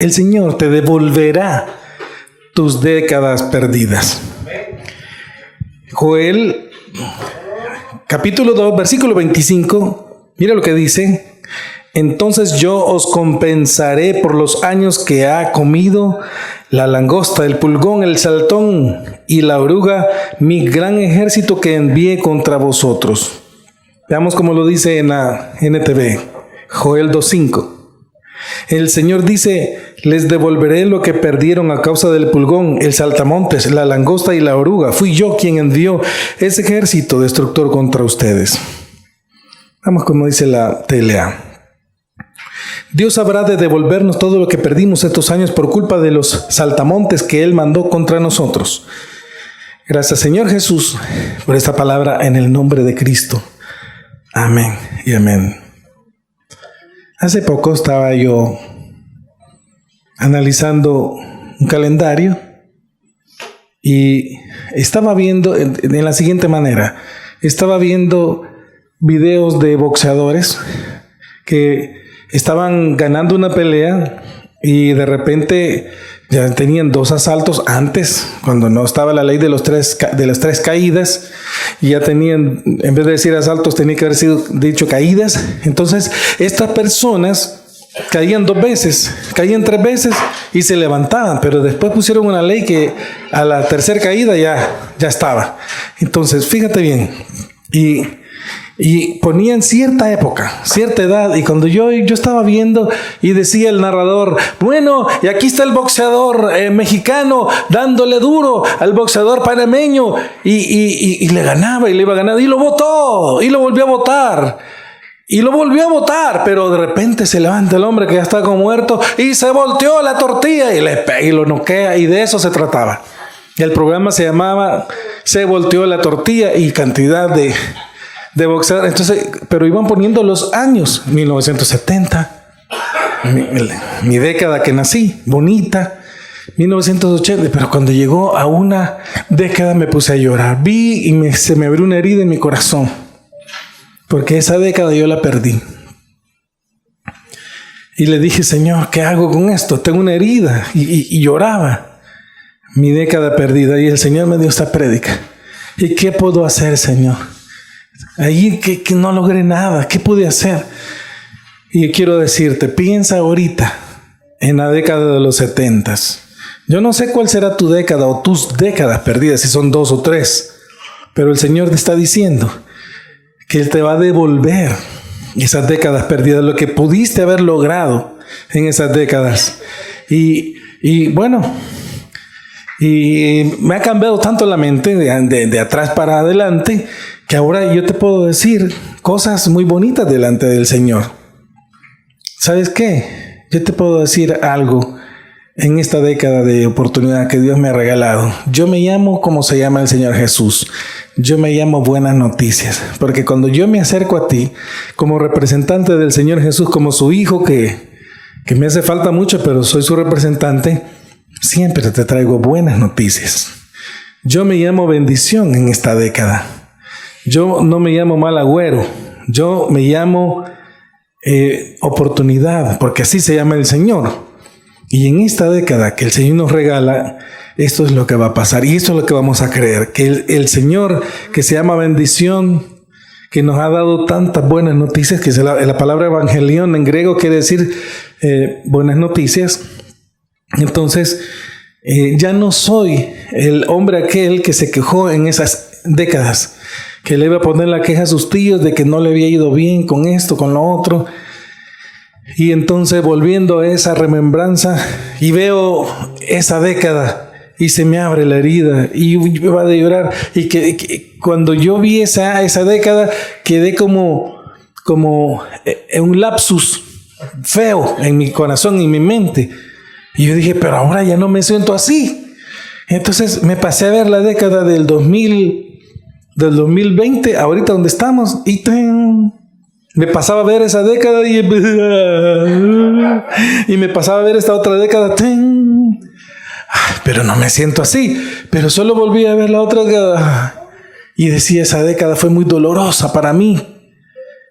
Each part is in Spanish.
El Señor te devolverá tus décadas perdidas. Joel, capítulo 2, versículo 25, mira lo que dice. Entonces yo os compensaré por los años que ha comido la langosta, el pulgón, el saltón y la oruga, mi gran ejército que envié contra vosotros. Veamos cómo lo dice en la NTV, Joel 2:5. El Señor dice, les devolveré lo que perdieron a causa del pulgón, el saltamontes, la langosta y la oruga. Fui yo quien envió ese ejército destructor contra ustedes. Vamos como dice la TLA. Dios habrá de devolvernos todo lo que perdimos estos años por culpa de los saltamontes que Él mandó contra nosotros. Gracias, Señor Jesús, por esta palabra en el nombre de Cristo. Amén y amén. Hace poco estaba yo analizando un calendario y estaba viendo en la siguiente manera. Estaba viendo videos de boxeadores que estaban ganando una pelea y de repente ya tenían 2 asaltos antes, cuando no estaba la ley de las 3 caídas, y ya tenían, en vez de decir asaltos, tenía que haber sido dicho caídas. Entonces, estas personas caían 2 veces, caían 3 veces y se levantaban, pero después pusieron una ley que a la 3ª caída ya estaba. Entonces, fíjate bien, y ponían cierta época, cierta edad, y cuando yo estaba viendo y decía el narrador, bueno, y aquí está el boxeador mexicano dándole duro al boxeador panameño y le ganaba y le iba ganando y lo votó y lo volvió a votar y lo volvió a votar, pero de repente se levanta el hombre que ya está como muerto y se volteó la tortilla y le pega y lo noquea, y de eso se trataba. El programa se llamaba Se volteó la tortilla y cantidad de boxeador. Entonces, pero iban poniendo los años, 1970, mi década que nací, bonita, 1980, pero cuando llegó a una década me puse a llorar. Vi y se me abrió una herida en mi corazón, porque esa década yo la perdí. Y le dije, Señor, ¿qué hago con esto? Tengo una herida, y lloraba mi década perdida, y el Señor me dio esta prédica. ¿Y qué puedo hacer, Señor? Ahí que no logré nada, ¿qué pude hacer? Y quiero decirte, piensa ahorita en la década de los 70s. Yo no sé cuál será tu década o tus décadas perdidas, si son 2 o 3, pero el Señor te está diciendo que Él te va a devolver esas décadas perdidas, lo que pudiste haber logrado en esas décadas. Y bueno, y me ha cambiado tanto la mente de atrás para adelante, que ahora yo te puedo decir cosas muy bonitas delante del Señor. ¿Sabes qué? Yo te puedo decir algo en esta década de oportunidad que Dios me ha regalado. Yo me llamo como se llama el Señor Jesús. Yo me llamo Buenas Noticias. Porque cuando yo me acerco a ti como representante del Señor Jesús, como su hijo, que me hace falta mucho, pero soy su representante, siempre te traigo buenas noticias. Yo me llamo bendición en esta década. Yo no me llamo mal agüero, yo me llamo oportunidad, porque así se llama el Señor. Y en esta década que el Señor nos regala, esto es lo que va a pasar y esto es lo que vamos a creer, que el Señor, que se llama bendición, que nos ha dado tantas buenas noticias, que la palabra evangelión en griego quiere decir buenas noticias. Entonces, ya no soy el hombre aquel que se quejó en esas décadas, que le iba a poner la queja a sus tíos de que no le había ido bien con esto, con lo otro. Y entonces volviendo a esa remembranza y veo esa década y se me abre la herida y me va a llorar. Y que cuando yo vi esa década quedé como un lapsus feo en mi corazón y mi mente. Y yo dije, pero ahora ya no me siento así. Entonces me pasé a ver la década del 2020, ahorita donde estamos, y me pasaba a ver esa década y me pasaba a ver esta otra década, pero no me siento así. Pero solo volví a ver la otra década y decía, esa década fue muy dolorosa para mí.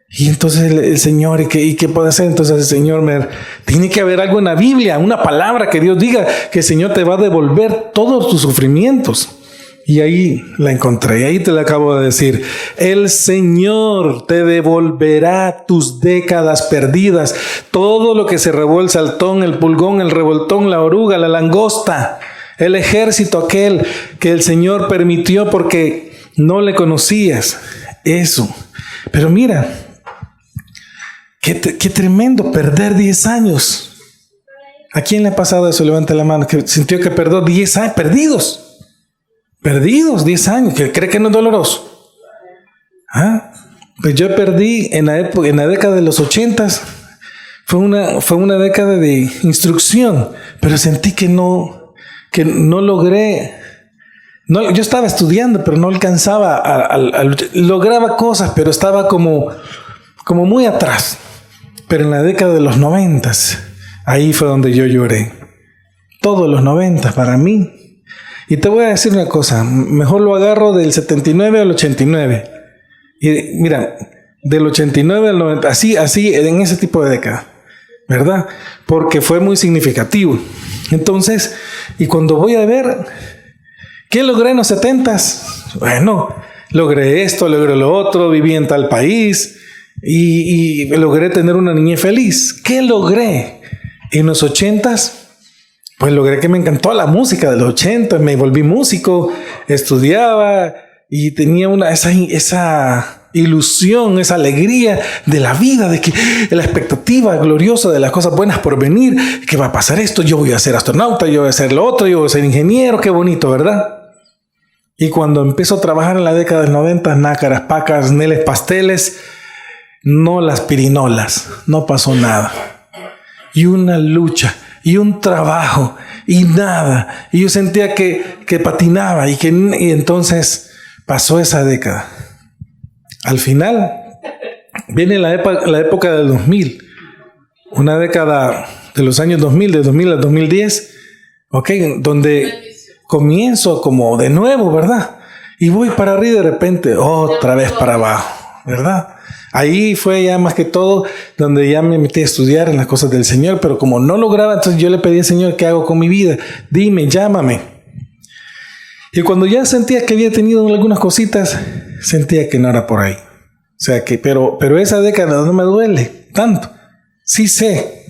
Y entonces el Señor, ¿y qué puede hacer? Entonces el Señor tiene que haber algo en la Biblia, una palabra que Dios diga que el Señor te va a devolver todos tus sufrimientos. Y ahí la encontré, y ahí te la acabo de decir. El Señor te devolverá tus décadas perdidas. Todo lo que se robó el saltón, el pulgón, el revoltón, la oruga, la langosta, el ejército aquel que el Señor permitió porque no le conocías. Eso. Pero mira, qué tremendo perder 10 años. ¿A quién le ha pasado eso? Levante la mano. Que sintió que perdió 10 años perdidos. Perdidos 10 años, que cree que no es doloroso. Pues yo perdí en la década de los 80s. Fue una década de instrucción, pero sentí que no logré. No, yo estaba estudiando, pero no alcanzaba lograba cosas, pero estaba como muy atrás. Pero en la década de los 90s, ahí fue donde yo lloré. Todos los 90 para mí. Y te voy a decir una cosa, mejor lo agarro del 79 al 89. Y mira, del 89 al 90, así, en ese tipo de década, ¿verdad? Porque fue muy significativo. Entonces, y cuando voy a ver, ¿qué logré en los 70s? Bueno, logré esto, logré lo otro, viví en tal país y logré tener una niñez feliz. ¿Qué logré en los 80s? Pues logré que me encantó la música de los 80, me volví músico, estudiaba y tenía esa ilusión, esa alegría de la vida, de que la expectativa gloriosa de las cosas buenas por venir, que va a pasar esto, yo voy a ser astronauta, yo voy a ser lo otro, yo voy a ser ingeniero, qué bonito, ¿verdad? Y cuando empiezo a trabajar en la década del 90, nácaras, pacas, neles, pasteles, no las pirinolas, no pasó nada. Y una lucha. Y un trabajo, y nada. Y yo sentía que patinaba, y entonces pasó esa década. Al final, viene la época del 2000. Una década de los años 2000, de 2000 al 2010, donde comienzo como de nuevo, ¿verdad? Y voy para arriba y de repente otra vez para abajo, ¿verdad? Ahí fue ya más que todo donde ya me metí a estudiar en las cosas del Señor, pero como no lograba, entonces yo le pedí al Señor, ¿qué hago con mi vida? Dime, llámame. Y cuando ya sentía que había tenido algunas cositas, sentía que no era por ahí. O sea que, pero esa década no me duele tanto. Sí sé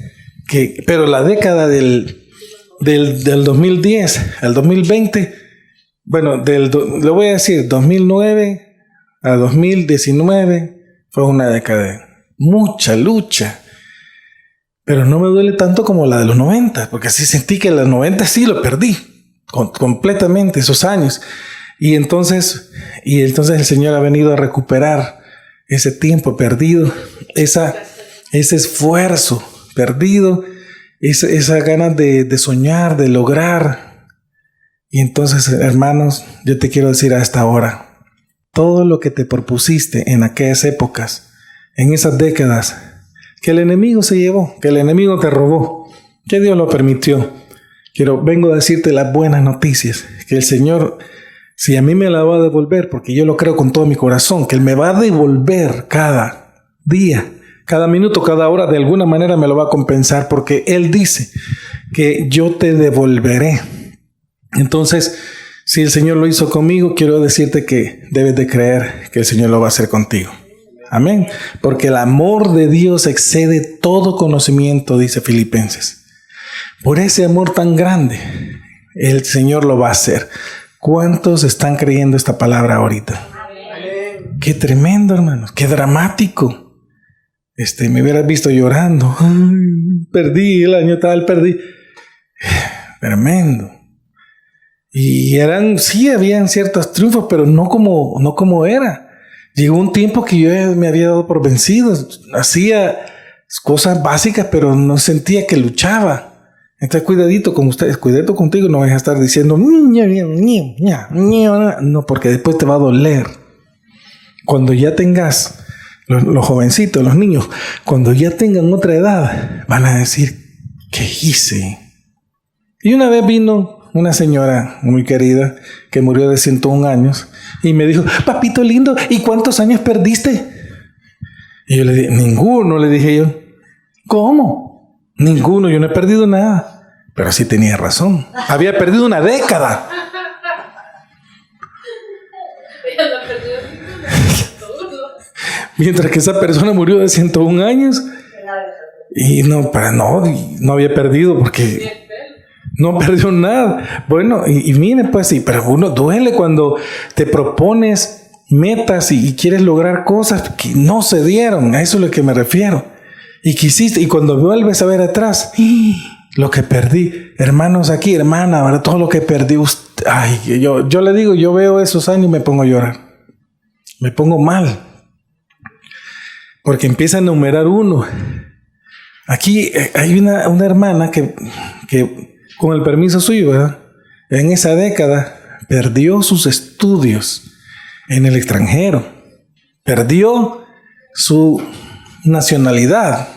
pero la década del 2010 al 2020, bueno, lo voy a decir, 2009 a 2019, fue una década de mucha lucha, pero no me duele tanto como la de los 90, porque sí sentí que en los 90 sí lo perdí completamente esos años. Y entonces el Señor ha venido a recuperar ese tiempo perdido, ese esfuerzo perdido, esa ganas de soñar, de lograr. Y entonces, hermanos, yo te quiero decir a esta hora, todo lo que te propusiste en aquellas épocas, en esas décadas, que el enemigo se llevó, que el enemigo te robó, que Dios lo permitió. Vengo a decirte las buenas noticias, que el Señor, si a mí me la va a devolver, porque yo lo creo con todo mi corazón, que Él me va a devolver cada día, cada minuto, cada hora, de alguna manera me lo va a compensar, porque Él dice que yo te devolveré. Entonces, si el Señor lo hizo conmigo, quiero decirte que debes de creer que el Señor lo va a hacer contigo. Amén. Porque el amor de Dios excede todo conocimiento, dice Filipenses. Por ese amor tan grande, el Señor lo va a hacer. ¿Cuántos están creyendo esta palabra ahorita? Amén. Qué tremendo, hermanos. Qué dramático. Me hubieras visto llorando. Ay, perdí el año tal, perdí. Tremendo. Y habían ciertos triunfos, pero no como era. Llegó un tiempo que yo me había dado por vencido. Hacía cosas básicas, pero no sentía que luchaba. Entonces, cuidadito con ustedes, cuidado contigo, no vas a estar diciendo no, porque después te va a doler. Cuando ya tengas, los jovencitos, los niños, cuando ya tengan otra edad, van a decir, ¿qué hice? Y una vez vino una señora muy querida que murió de 101 años y me dijo, papito lindo, ¿y cuántos años perdiste? Y yo le dije, ninguno, le dije yo. ¿Cómo? Ninguno, yo no he perdido nada. Pero sí tenía razón. Había perdido una década. Mientras que esa persona murió de 101 años. Y no había perdido porque no perdió nada. Bueno, y mire, pues sí, pero uno duele cuando te propones metas y quieres lograr cosas que no se dieron. A eso es a lo que me refiero. Y quisiste, y cuando vuelves a ver atrás, lo que perdí, hermanos aquí, hermana, ahora todo lo que perdí, ay, yo le digo, yo veo esos años y me pongo a llorar. Me pongo mal. Porque empieza a enumerar uno. Aquí hay una hermana que, con el permiso suyo, ¿verdad?, en esa década perdió sus estudios en el extranjero. Perdió su nacionalidad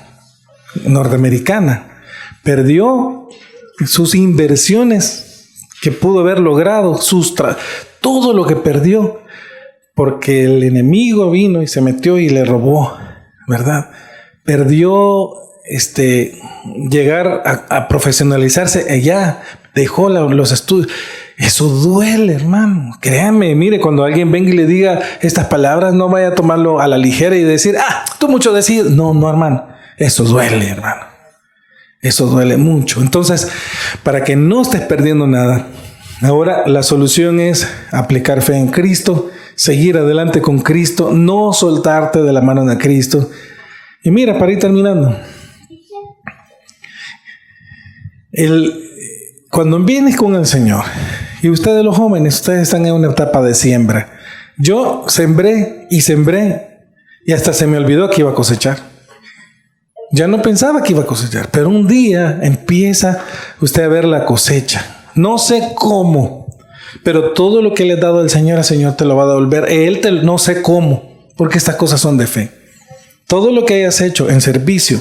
norteamericana. Perdió sus inversiones que pudo haber logrado, todo lo que perdió, porque el enemigo vino y se metió y le robó, ¿verdad? Perdió llegar a profesionalizarse allá, dejó los estudios. Eso duele, hermano. Créame, mire, cuando alguien venga y le diga estas palabras, no vaya a tomarlo a la ligera y decir, tú mucho decís. No, hermano. Eso duele, hermano. Eso duele mucho. Entonces, para que no estés perdiendo nada, ahora la solución es aplicar fe en Cristo, seguir adelante con Cristo, no soltarte de la mano de Cristo. Y mira, para ir terminando, cuando vienes con el Señor, y ustedes los jóvenes, ustedes están en una etapa de siembra. Yo sembré, y hasta se me olvidó que iba a cosechar. Ya no pensaba que iba a cosechar, pero un día empieza usted a ver la cosecha. No sé cómo, pero todo lo que le ha dado el Señor te lo va a devolver. No sé cómo, porque estas cosas son de fe. Todo lo que hayas hecho en servicio,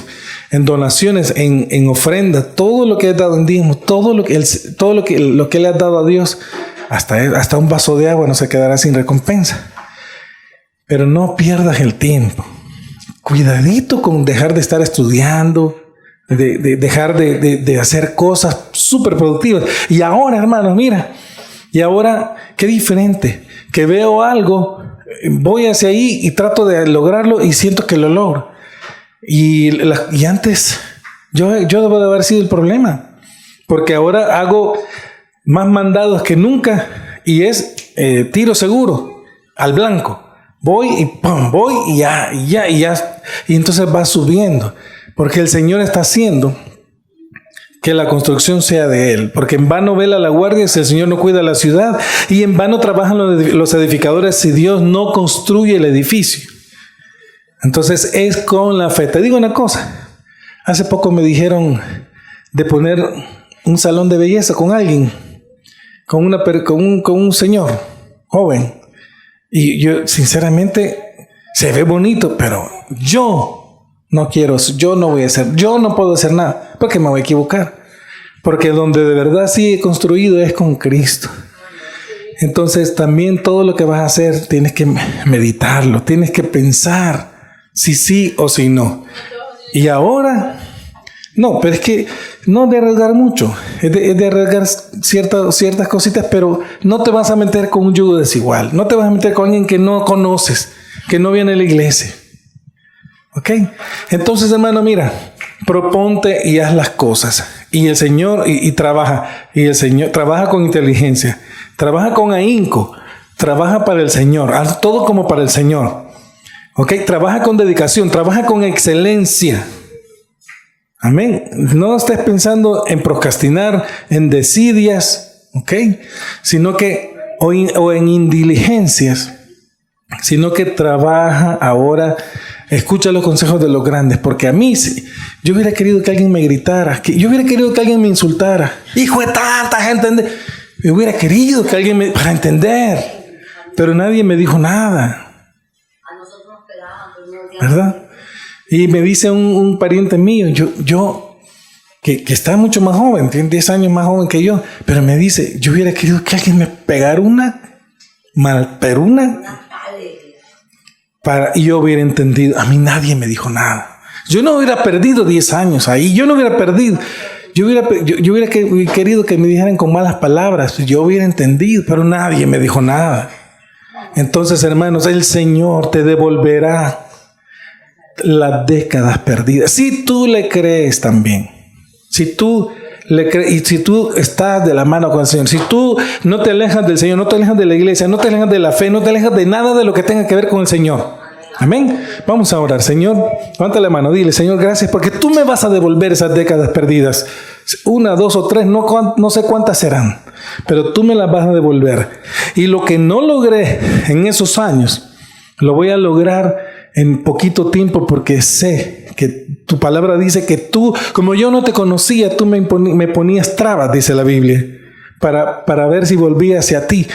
en donaciones, en ofrenda, todo lo que has dado en diezmo, todo lo que le has dado a Dios, hasta un vaso de agua no se quedará sin recompensa. Pero no pierdas el tiempo. Cuidadito con dejar de estar estudiando, de dejar de hacer cosas súper productivas. Y ahora, hermanos, mira, qué diferente, que veo algo, voy hacia ahí y trato de lograrlo y siento que lo logro. Y antes yo debo de haber sido el problema, porque ahora hago más mandados que nunca y es tiro seguro al blanco. Voy y ya. Y entonces va subiendo, porque el Señor está haciendo que la construcción sea de Él, porque en vano vela la guardia si el Señor no cuida la ciudad, y en vano trabajan los edificadores si Dios no construye el edificio. Entonces es con la fe. Te digo una cosa, hace poco me dijeron de poner un salón de belleza con alguien, con un señor joven, y yo sinceramente se ve bonito, pero yo no quiero, yo no voy a hacer, yo no puedo hacer nada, porque me voy a equivocar. Porque donde de verdad sí he construido es con Cristo. Entonces también todo lo que vas a hacer tienes que meditarlo, tienes que pensar si sí o si no. Y ahora, no, pero es que no de arriesgar mucho, es de arriesgar ciertas cositas, pero no te vas a meter con un yugo desigual, no te vas a meter con alguien que no conoces, que no viene a la iglesia. ¿Ok? Entonces, hermano, mira, proponte y haz las cosas. Y el Señor, y trabaja. Y el Señor trabaja con inteligencia. Trabaja con ahínco. Trabaja para el Señor. Haz todo como para el Señor. ¿Ok? Trabaja con dedicación. Trabaja con excelencia. Amén. No estés pensando en procrastinar, en desidias. ¿Ok? Sino que, o en indiligencias. Sino que trabaja ahora. Escucha los consejos de los grandes, porque a mí, yo hubiera querido que alguien me gritara, yo hubiera querido que alguien me insultara. Hijo de tanta gente, yo hubiera querido que alguien para entender, pero nadie me dijo nada. A nosotros nos pegaban, ¿verdad? Y me dice un pariente mío, que está mucho más joven, tiene 10 años más joven que yo, pero me dice, yo hubiera querido que alguien me pegara una. y yo hubiera entendido. A mí nadie me dijo nada. Yo no hubiera perdido 10 años ahí. Yo no hubiera perdido. Yo hubiera querido que me dijeran con malas palabras. Yo hubiera entendido, pero nadie me dijo nada. Entonces, hermanos, el Señor te devolverá las décadas perdidas. Si tú le crees también. Si tú le crees, y si tú estás de la mano con el Señor, si tú no te alejas del Señor, no te alejas de la iglesia, no te alejas de la fe, no te alejas de nada de lo que tenga que ver con el Señor. Amén. Vamos a orar. Señor, levanta la mano, dile: Señor, gracias porque tú me vas a devolver esas décadas perdidas. 1, 2 o 3, no sé cuántas serán, pero tú me las vas a devolver. Y lo que no logré en esos años, lo voy a lograr en poquito tiempo, porque sé que tu palabra dice que tú, como yo no te conocía, tú me ponías trabas, dice la Biblia, para ver si volvía hacia ti.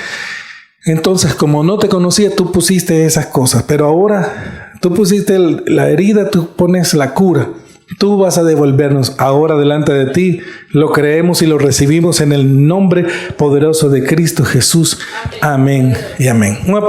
Entonces, como no te conocía, tú pusiste esas cosas, pero ahora tú pusiste la herida, tú pones la cura. Tú vas a devolvernos ahora delante de ti. Lo creemos y lo recibimos en el nombre poderoso de Cristo Jesús. Amén y amén.